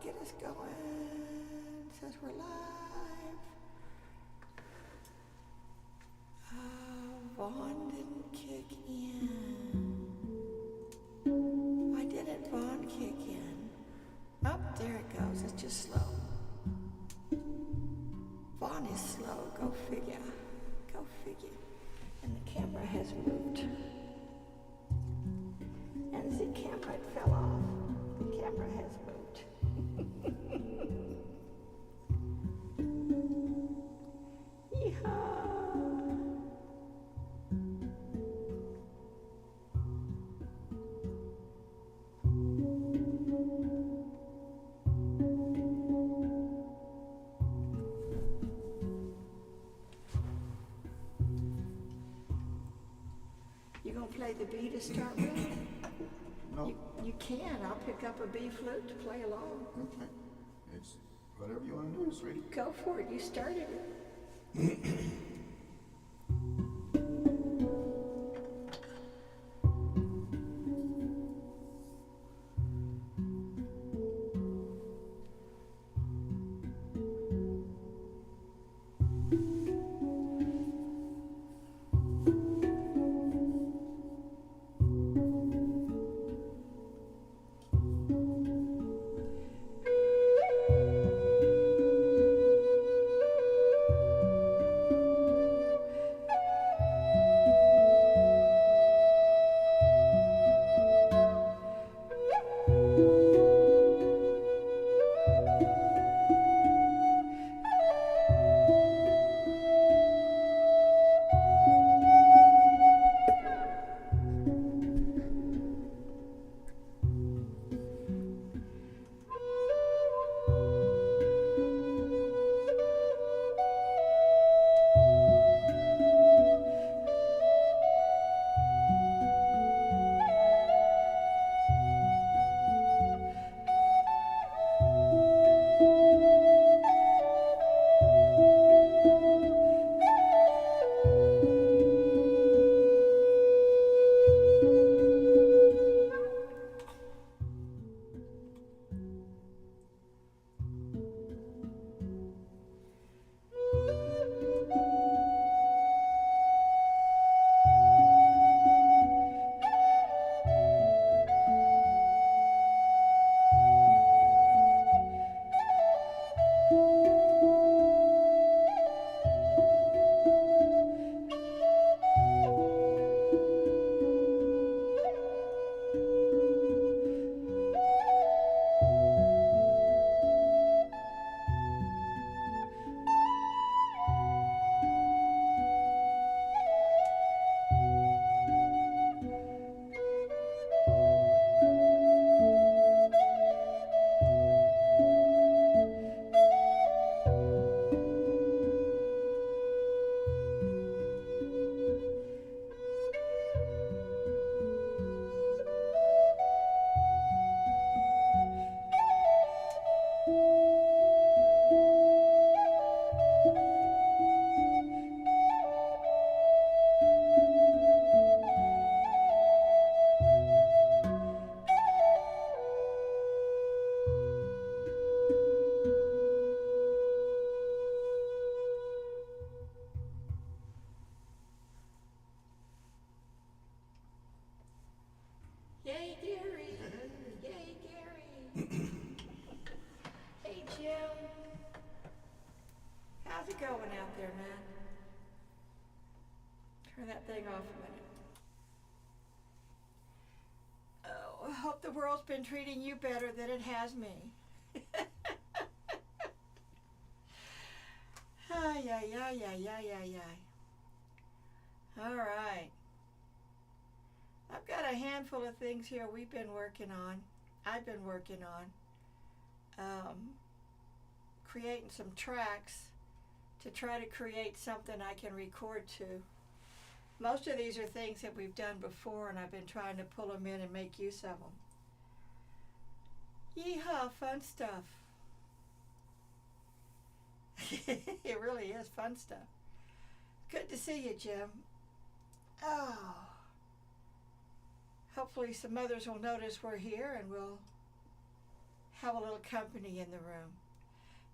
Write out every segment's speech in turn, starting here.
get us going. Says we're live. Vaughn didn't kick in. Why didn't Vaughn kick in? Oh, there it goes. It's just slow. Vaughn is slow. Go figure. Go figure. And the camera has moved. And the camera fell off. The camera has moved. Yeehaw. You gonna play the B to start with? No. You can. I'll pick up a B flute to play along. Okay. It's whatever you want to do, sweetie. Go for it. You started it. Yay, Gary! Yay, Gary! Hey, Jim. How's it going out there, man? Turn that thing off a minute. Oh, I hope the world's been treating you better than it has me. Ay, ay, ay, ay, ay, ay, ay. All right. I've got a handful of things here we've been working on. I've been working on creating some tracks to try to create something I can record to. Most of these are things that we've done before, and I've been trying to pull them in and make use of them. Yeehaw, fun stuff. It really is fun stuff. Good to see you, Jim. Oh. Hopefully some others will notice we're here and will have a little company in the room.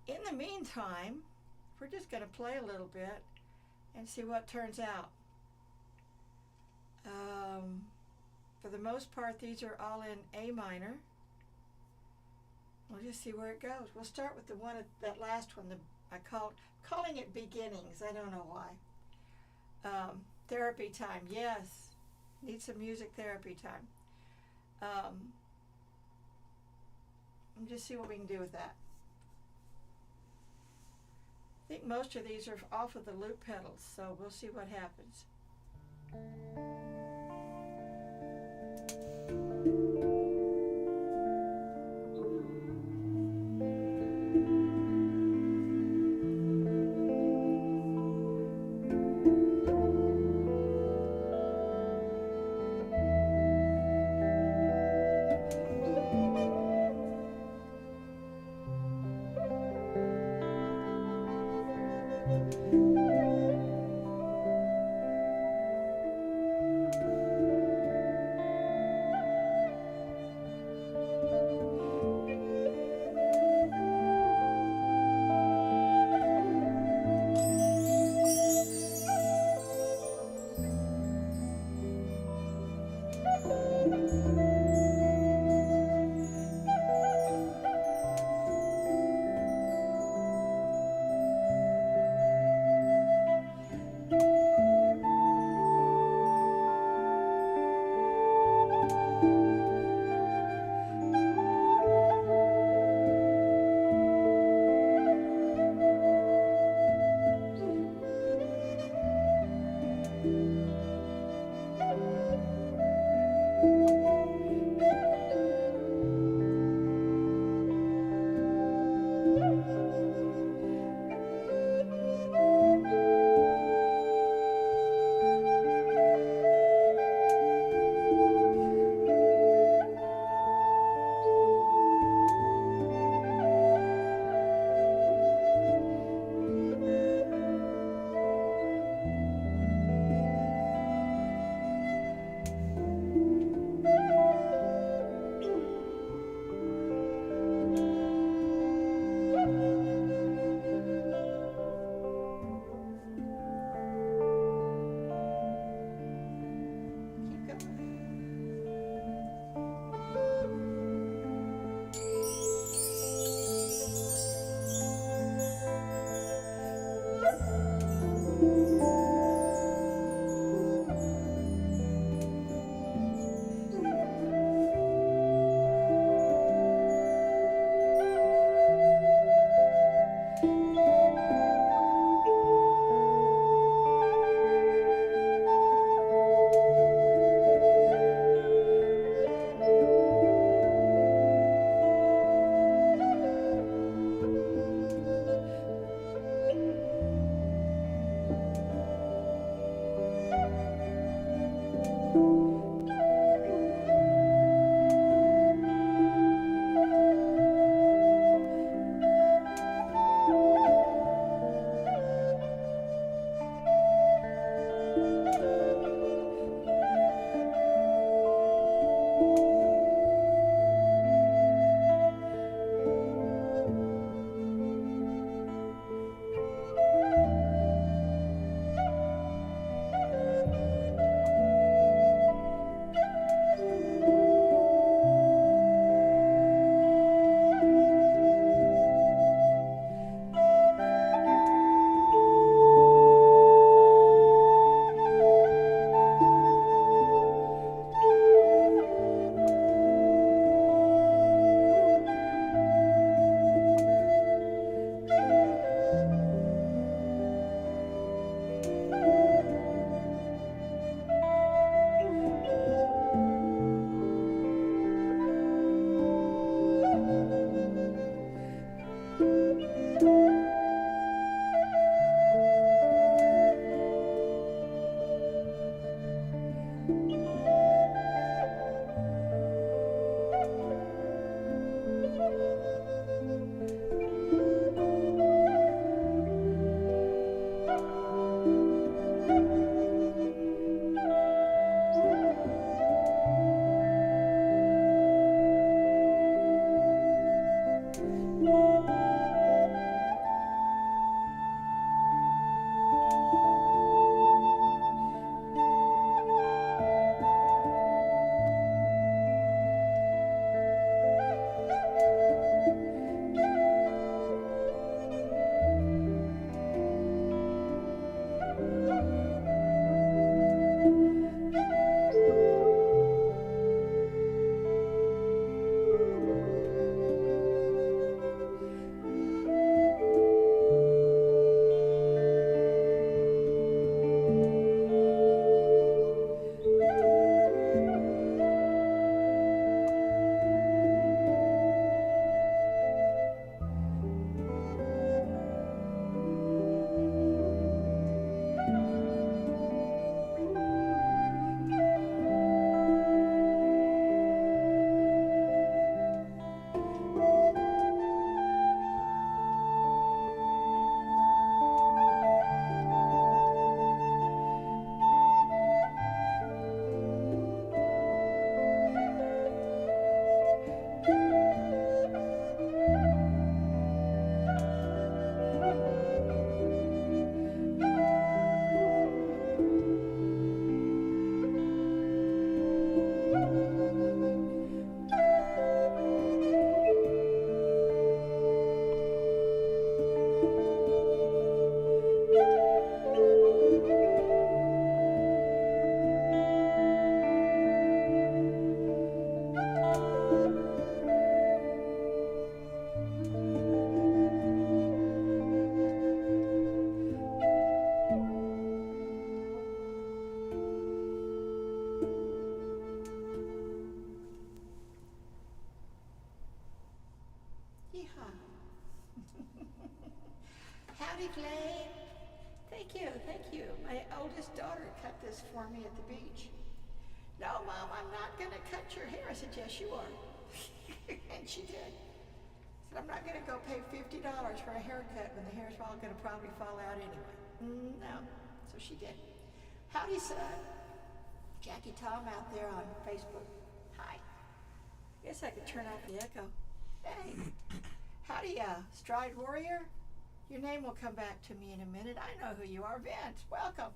In the meantime, we're just going to play a little bit and see what turns out. For the most part, these are all in A minor. We'll just see where it goes. We'll start with the one, that last one. Calling it beginnings. I don't know why. Therapy time. Yes, need some music therapy time. And just see what we can do with that. I think most of these are off of the loop pedals, so we'll see what happens. Howdy, Flame. Thank you, thank you. My oldest daughter cut this for me at the beach. No, Mom, I'm not going to cut your hair. I said, yes, you are. And she did. I said, I'm not going to go pay $50 for a haircut when the hair's all going to probably fall out anyway. No. So she did. Howdy, son. Jackie Tom out there on Facebook. Hi. Guess I could turn off the echo. Hey. Howdy, Stride Warrior. Your name will come back to me in a minute. I know who you are. Vince, welcome.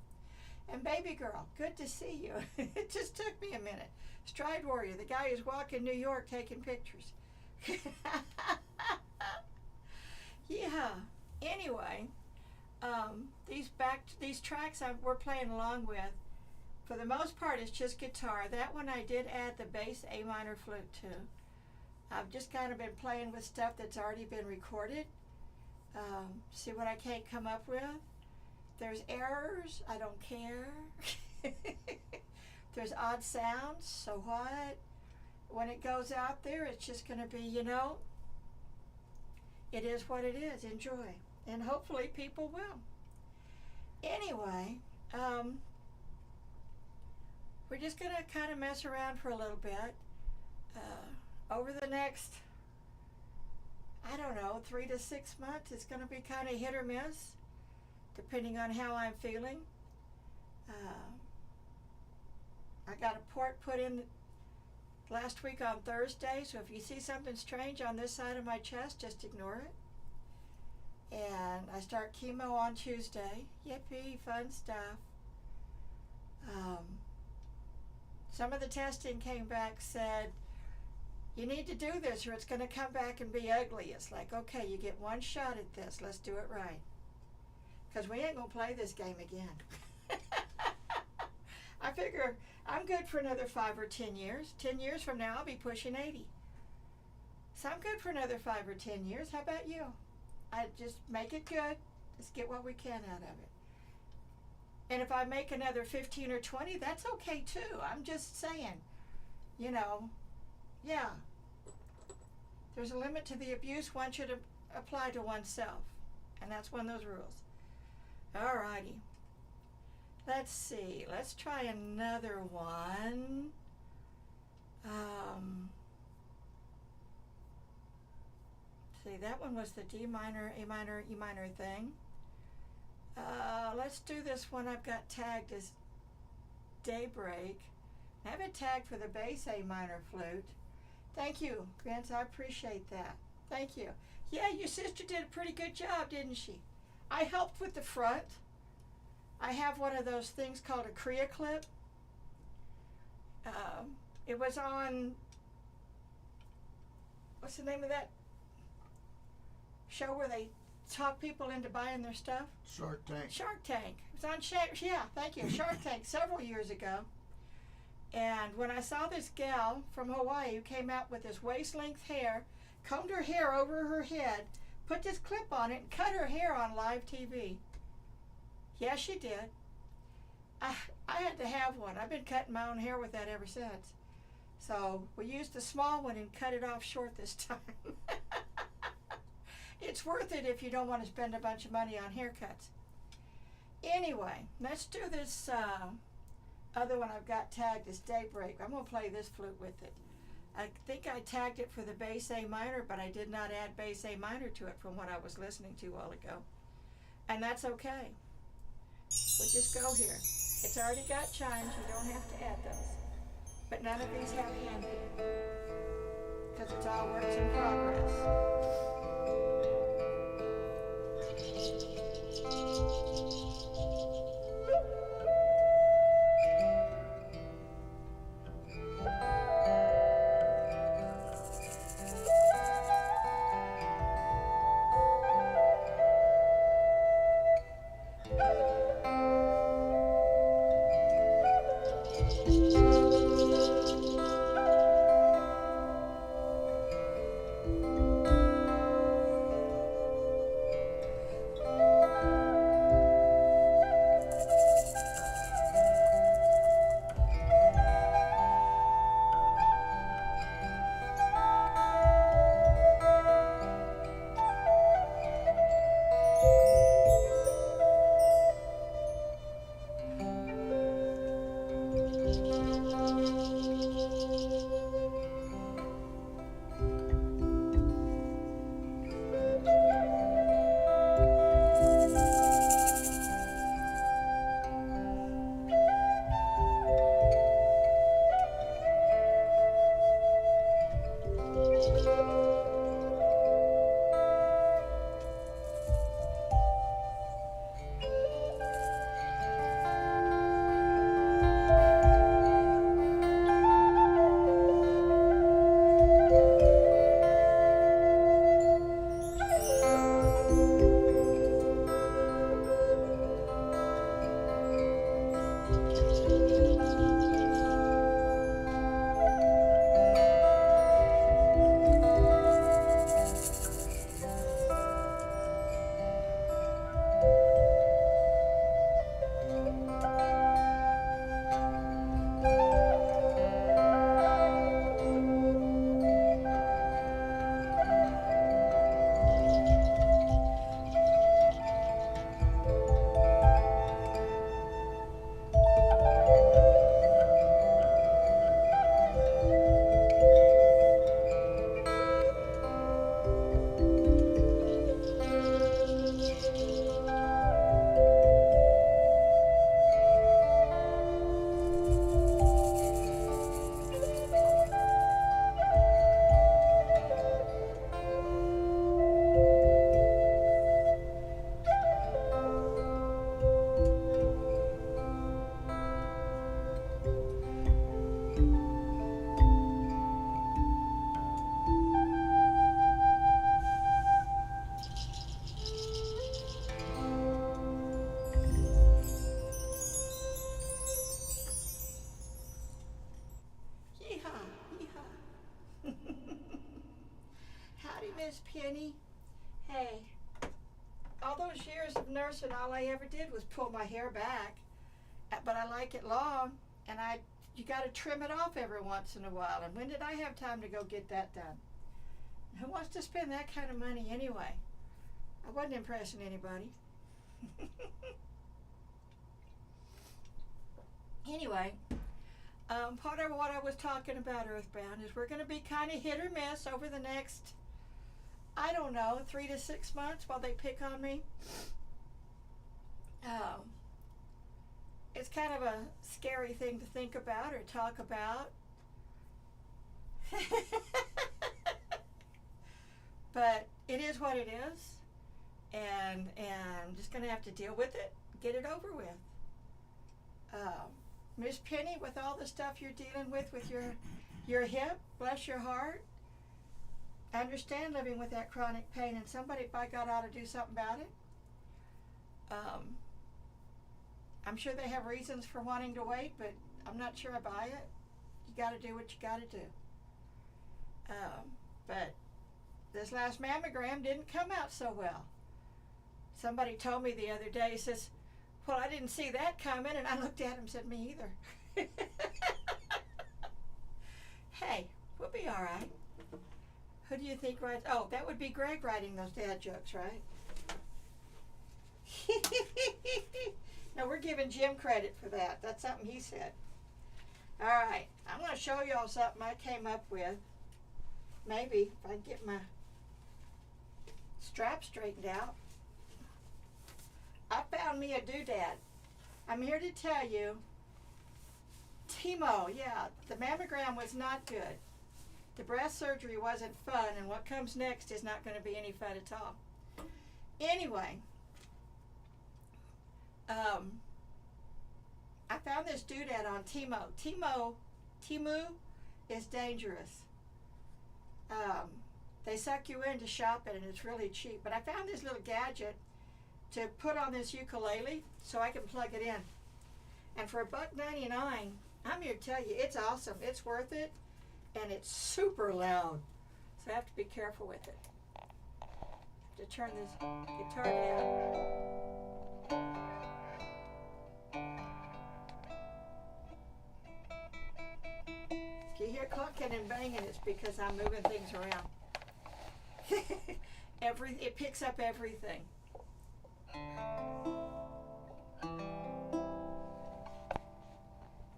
And Baby Girl, good to see you. It just took me a minute. Stride Warrior, the guy who's walking New York taking pictures. Yeah. Anyway, these tracks we're playing along with, for the most part, it's just guitar. That one I did add the bass A minor flute to. I've just kind of been playing with stuff that's already been recorded. See what I can't come up with. There's errors, I don't care. There's odd sounds, so what? When it goes out there, it's just going to be, it is what it is. Enjoy. And hopefully people will. Anyway, we're just going to kind of mess around for a little bit. Over the next, 3 to 6 months, it's going to be kind of hit or miss, depending on how I'm feeling. I got a port put in last week on Thursday, so if you see something strange on this side of my chest, just ignore it. And I start chemo on Tuesday. Yippee, fun stuff. Some of the testing came back, said, you need to do this or it's going to come back and be ugly. It's like, okay, you get one shot at this. Let's do it right. Because we ain't going to play this game again. I figure I'm good for another 5 or 10 years. 10 years from now, I'll be pushing 80. So I'm good for another 5 or 10 years. How about you? I just make it good. Let's get what we can out of it. And if I make another 15 or 20, that's okay too. I'm just saying, yeah. There's a limit to the abuse one should apply to oneself. And that's one of those rules. Alrighty. Let's see. Let's try another one. See, that one was the D minor, A minor, E minor thing. Let's do this one I've got tagged as Daybreak. I have it tagged for the bass A minor flute. Thank you, Vince. I appreciate that. Thank you. Yeah, your sister did a pretty good job, didn't she? I helped with the front. I have one of those things called a Kriya clip. It was on, what's the name of that show where they talk people into buying their stuff? Shark Tank. Shark Tank. It was on thank you, Shark Tank several years ago. And when I saw this gal from Hawaii who came out with this waist-length hair, combed her hair over her head, put this clip on it, and cut her hair on live TV. Yeah, she did. I had to have one. I've been cutting my own hair with that ever since. So we used the small one and cut it off short this time. It's worth it if you don't want to spend a bunch of money on haircuts. Anyway, let's do this other one I've got tagged as Daybreak. I'm going to play this flute with it. I think I tagged it for the bass A minor, but I did not add bass A minor to it from what I was listening to a while ago. And that's okay. We'll just go here. It's already got chimes. You don't have to add those. But none of these have handpan, because it's all works in progress. Miss Penny. Hey, all those years of nursing, all I ever did was pull my hair back. But I like it long, and you got to trim it off every once in a while. And when did I have time to go get that done? Who wants to spend that kind of money anyway? I wasn't impressing anybody. Anyway, part of what I was talking about, Earthbound, is we're going to be kind of hit or miss over the next, I don't know, 3 to 6 months while they pick on me. It's kind of a scary thing to think about or talk about. But it is what it is, and I'm just going to have to deal with it, get it over with. Miss Penny, with all the stuff you're dealing with your hip, bless your heart. I understand living with that chronic pain, and somebody, by God, ought to do something about it. I'm sure they have reasons for wanting to wait, but I'm not sure I buy it. You got to do what you got to do. But this last mammogram didn't come out so well. Somebody told me the other day, says, well, I didn't see that coming, and I looked at him and said, me either. Hey, we'll be all right. Who do you think writes? Oh, that would be Greg writing those dad jokes, right? No, we're giving Jim credit for that. That's something he said. All right, I'm going to show y'all something I came up with. Maybe if I can get my strap straightened out. I found me a doodad. I'm here to tell you, Timo, yeah, the mammogram was not good. The breast surgery wasn't fun, and what comes next is not going to be any fun at all. Anyway, I found this doodad on Timo. Temu is dangerous. They suck you into shopping, and it's really cheap. But I found this little gadget to put on this ukulele so I can plug it in. And for $1.99, I'm here to tell you, it's awesome. It's worth it, and it's super loud. So I have to be careful with it. To turn this guitar down. If you hear clucking and banging, it's because I'm moving things around. It picks up everything.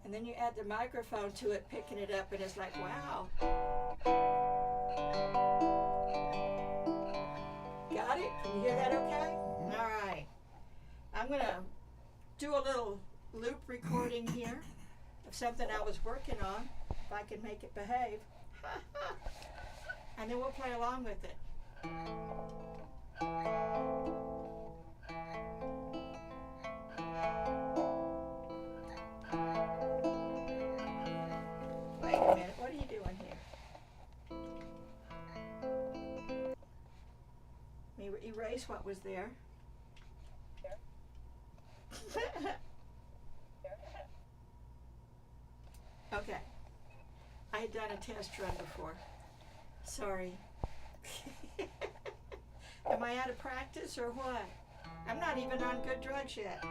And then you add the microphone to it, picking it up, and it's like, wow. Got it? Can you hear that okay? All right. I'm going to do a little loop recording here of something I was working on, if I can make it behave. And then we'll play along with it. Wait a minute, what are you doing here? Let me erase what was there. Okay. I had done a test run before. Sorry. Am I out of practice or what? I'm not even on good drugs yet.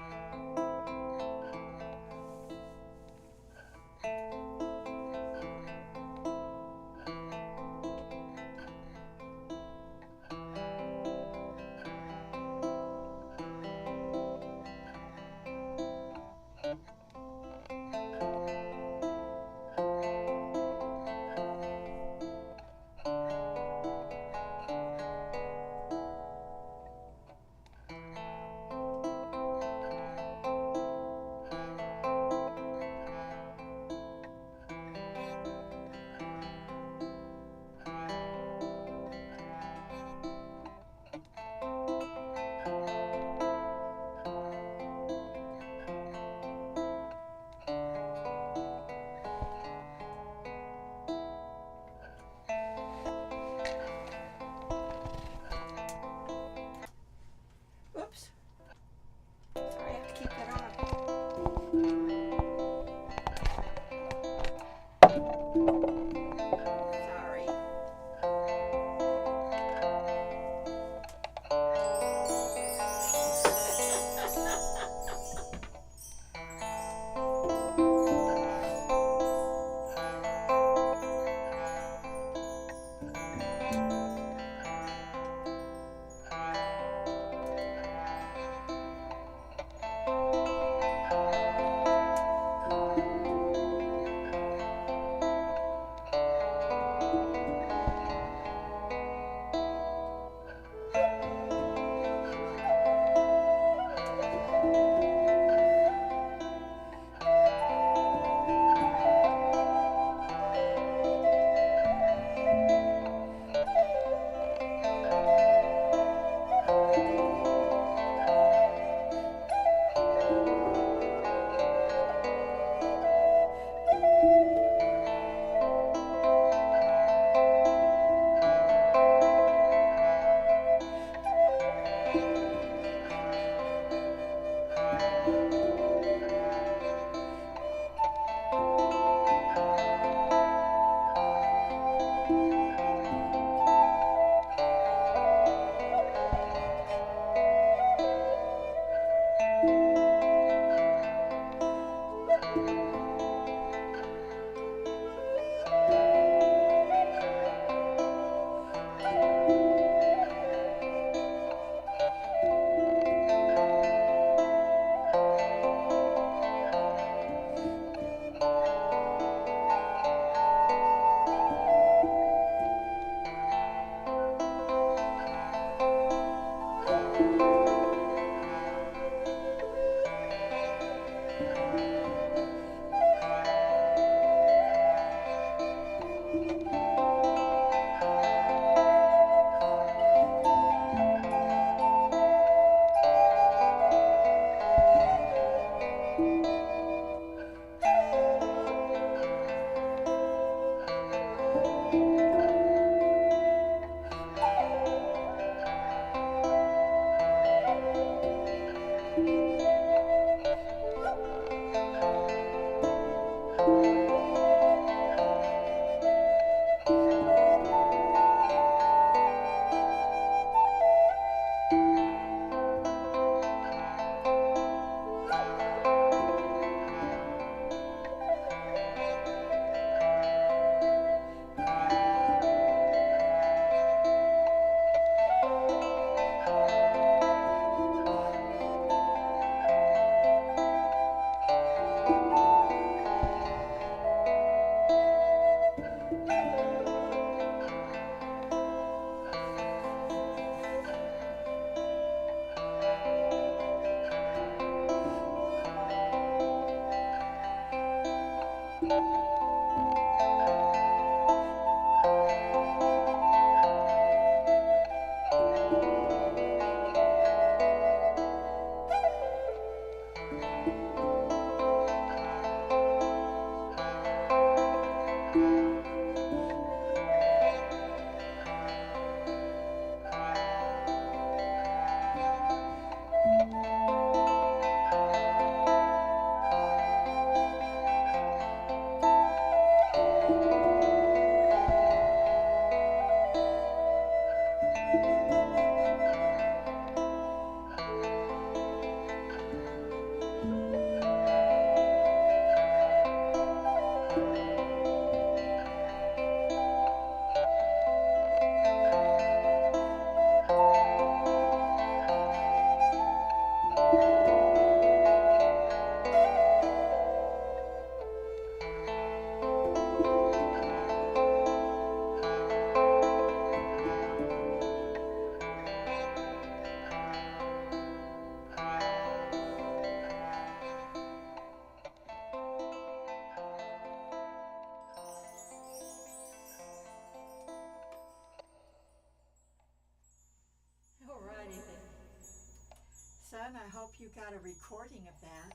grandson. I hope you got a recording of that,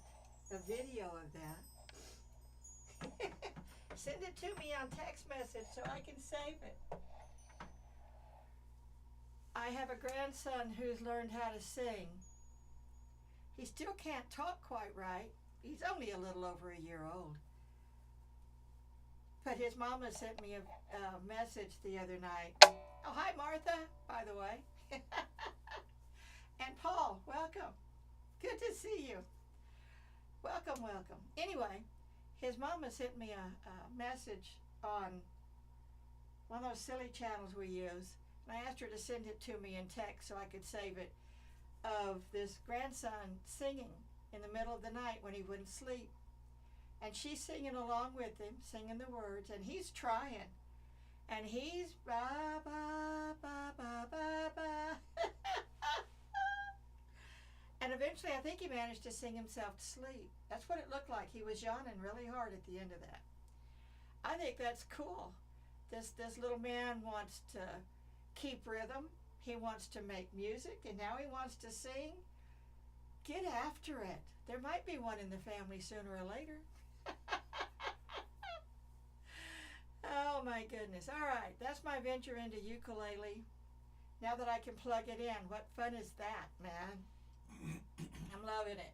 a video of that. Send it to me on text message so I can save it. I have a grandson who's learned how to sing. He still can't talk quite right. He's only a little over a year old. But his mama sent me a message the other night. Oh, hi, Martha, by the way. And Paul, welcome. Good to see you. Welcome, welcome. Anyway, his mama sent me a message on one of those silly channels we use. And I asked her to send it to me in text so I could save it, of this grandson singing in the middle of the night when he wouldn't sleep. And she's singing along with him, singing the words, and he's trying. And he's ba ba ba ba ba ba. And eventually I think he managed to sing himself to sleep. That's what it looked like. He was yawning really hard at the end of that. I think that's cool. This little man wants to keep rhythm. He wants to make music, and now he wants to sing. Get after it. There might be one in the family sooner or later. Oh my goodness. All right, that's my venture into ukulele. Now that I can plug it in, what fun is that, man? I'm loving it.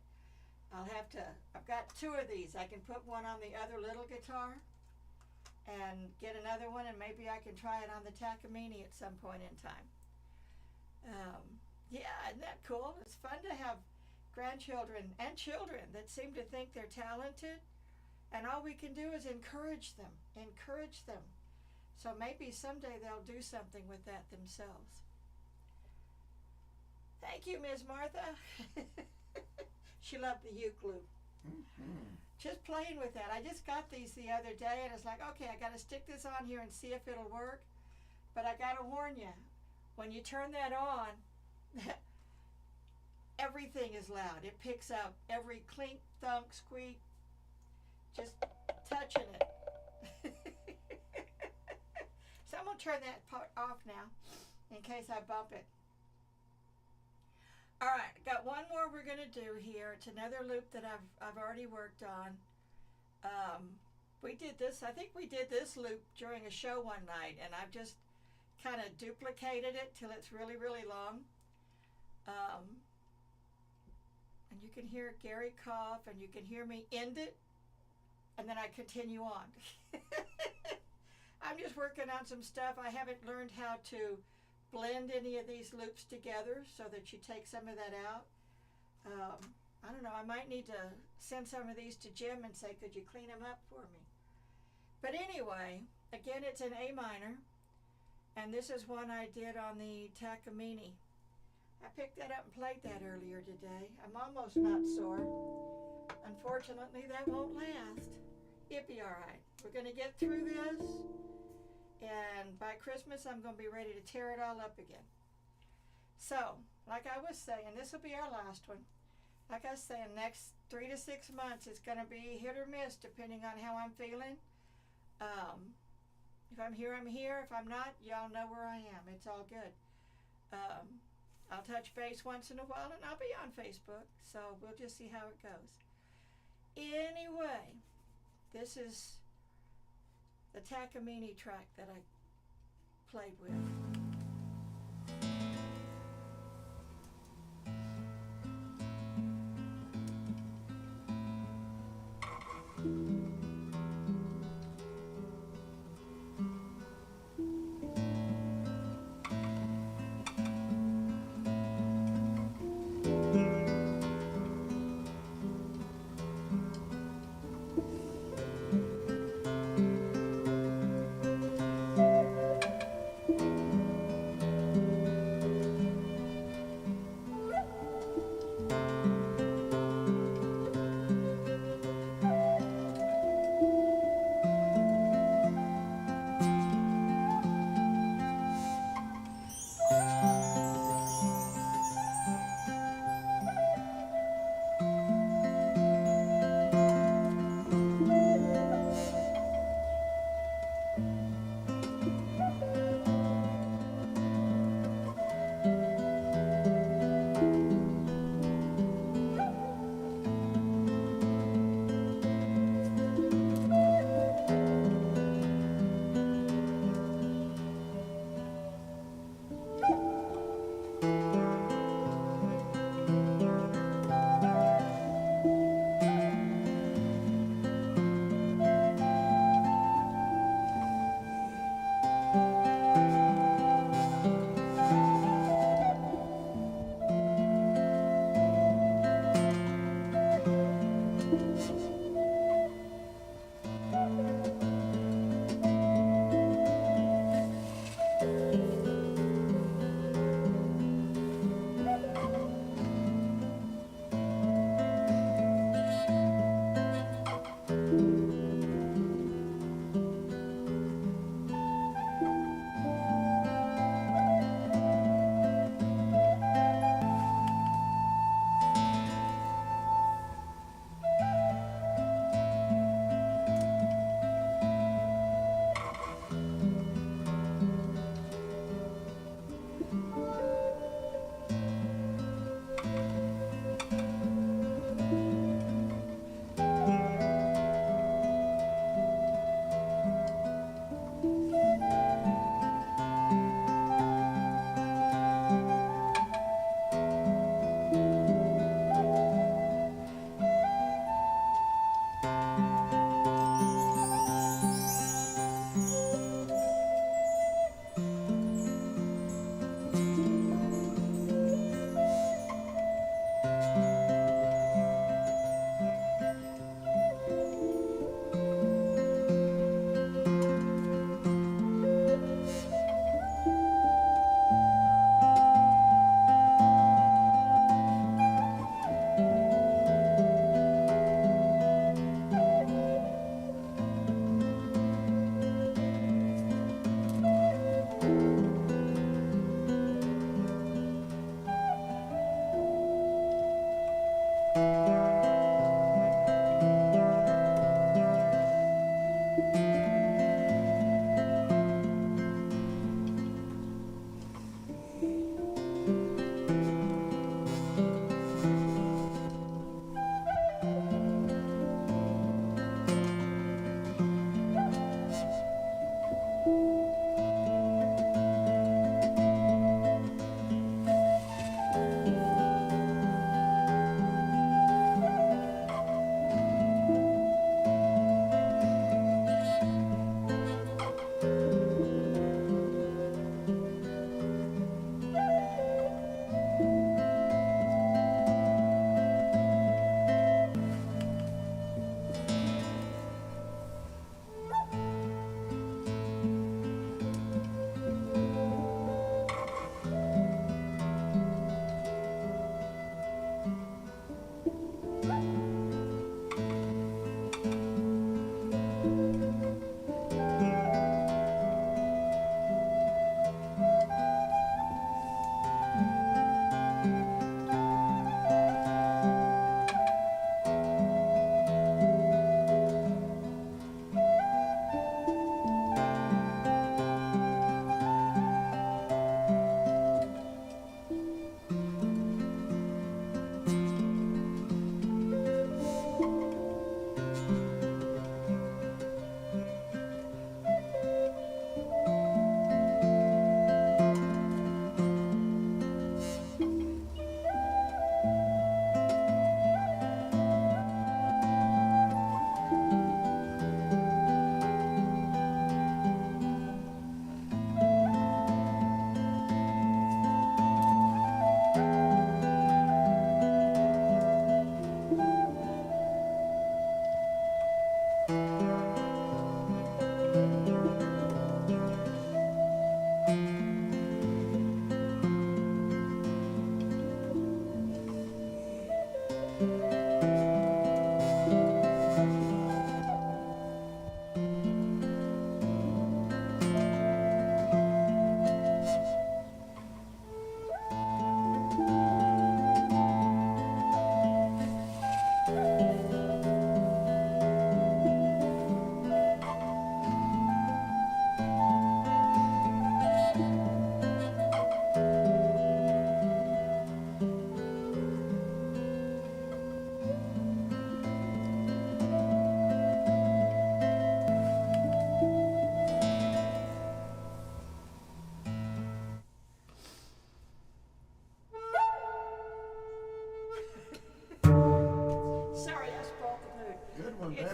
I've got two of these. I can put one on the other little guitar and get another one, and maybe I can try it on the Takamine at some point in time. Yeah, isn't that cool? It's fun to have grandchildren and children that seem to think they're talented, and all we can do is encourage them. So maybe someday they'll do something with that themselves. Thank you, Ms. Martha. She loved the ukulele. Mm-hmm. Just playing with that. I just got these the other day, and it's like, okay, I got to stick this on here and see if it'll work. But I got to warn you, when you turn that on, everything is loud. It picks up every clink, thunk, squeak, just touching it. So I'm going to turn that part off now in case I bump it. All right, got one more we're going to do here. It's another loop that I've already worked on. We did this, I think we did this loop during a show one night, and I've just kind of duplicated it till it's really, really long. And you can hear Gary cough, and you can hear me end it, and then I continue on. I'm just working on some stuff. I haven't learned how to blend any of these loops together so that you take some of that out. I don't know, I might need to send some of these to Jim and say, could you clean them up for me? But anyway, again, it's in A minor, and this is one I did on the Takamine. I picked that up and played that earlier today. I'm almost not sore. Unfortunately, that won't last. It'll be all right. We're going to get through this, and by Christmas, I'm going to be ready to tear it all up again. So, like I was saying, this will be our last one. Like I was saying, next 3 to 6 months, it's going to be hit or miss depending on how I'm feeling. If I'm here, I'm here. If I'm not, y'all know where I am. It's all good. I'll touch base once in a while, and I'll be on Facebook, so we'll just see how it goes. Anyway, this is the Takamine track that I played with.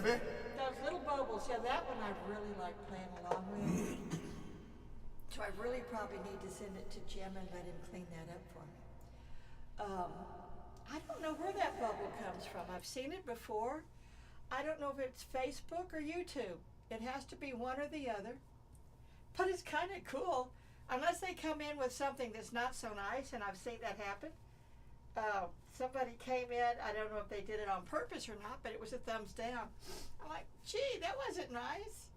baby. Those little bubbles, yeah, that one I really like playing along with. So I really probably need to send it to Jim and let him clean that up for me. I don't know where that bubble comes from. I've seen it before. I don't know if it's Facebook or YouTube. It has to be one or the other. But it's kind of cool. Unless they come in with something that's not so nice, and I've seen that happen. Somebody came in, I don't know if they did it on purpose or not, but it was a thumbs down. I'm like, gee, that wasn't nice.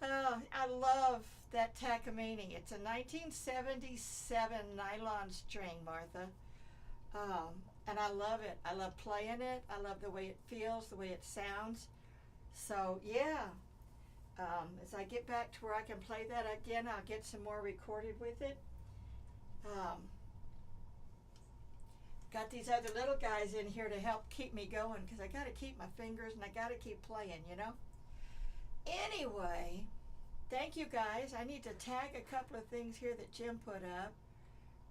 I love that Takamine. It's a 1977 nylon string, Martha. And I love it. I love playing it. I love the way it feels, the way it sounds. So, yeah. As I get back to where I can play that again, I'll get some more recorded with it. Got these other little guys in here to help keep me going because I got to keep my fingers and I got to keep playing, you know? Anyway, thank you guys. I need to tag a couple of things here that Jim put up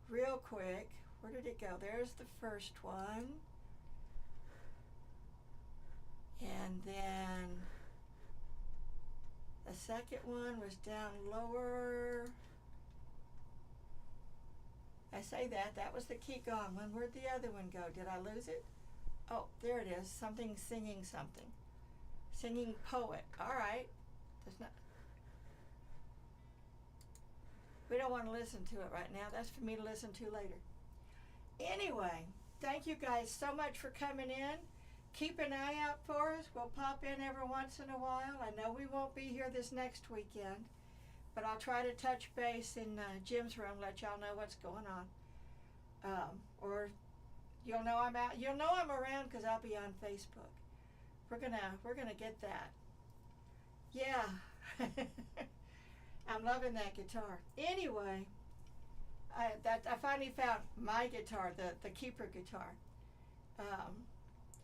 real quick. Where did it go? There's the first one. And then the second one was down lower. I say that was the key gong one. Where'd the other one go? Did I lose it? Oh, there it is. Something singing something. Singing poet. All right. There's not. We don't want to listen to it right now. That's for me to listen to later. Anyway, thank you guys so much for coming in. Keep an eye out for us. We'll pop in every once in a while. I know we won't be here this next weekend, but I'll try to touch base in Jim's room, let y'all know what's going on. Or you'll know I'm out. You'll know I'm around because I'll be on Facebook. We're gonna get that. Yeah. I'm loving that guitar. Anyway, I finally found my guitar, the keeper guitar.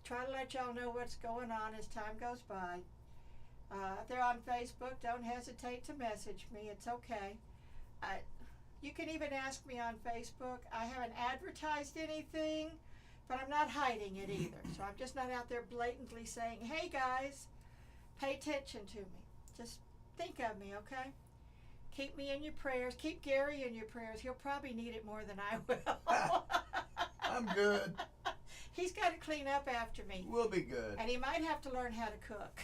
Try to let y'all know what's going on as time goes by. If they're on Facebook, don't hesitate to message me. It's okay. You can even ask me on Facebook. I haven't advertised anything, but I'm not hiding it either. So I'm just not out there blatantly saying, hey guys, pay attention to me. Just think of me, okay? Keep me in your prayers. Keep Gary in your prayers. He'll probably need it more than I will. I'm good. He's got to clean up after me. We'll be good. And he might have to learn how to cook.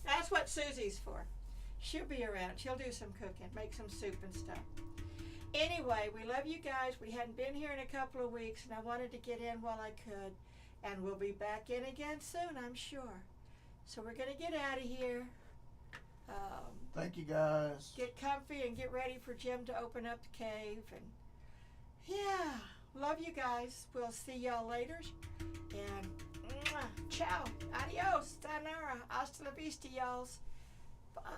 That's what Susie's for. She'll be around. She'll do some cooking, make some soup and stuff. Anyway, we love you guys. We hadn't been here in a couple of weeks, and I wanted to get in while I could. And we'll be back in again soon, I'm sure. So we're going to get out of here. Thank you, guys. Get comfy and get ready for Jim to open up the cave. And yeah, love you guys. We'll see y'all later. And ciao, adios, sayonara, hasta la vista, y'alls. Bye.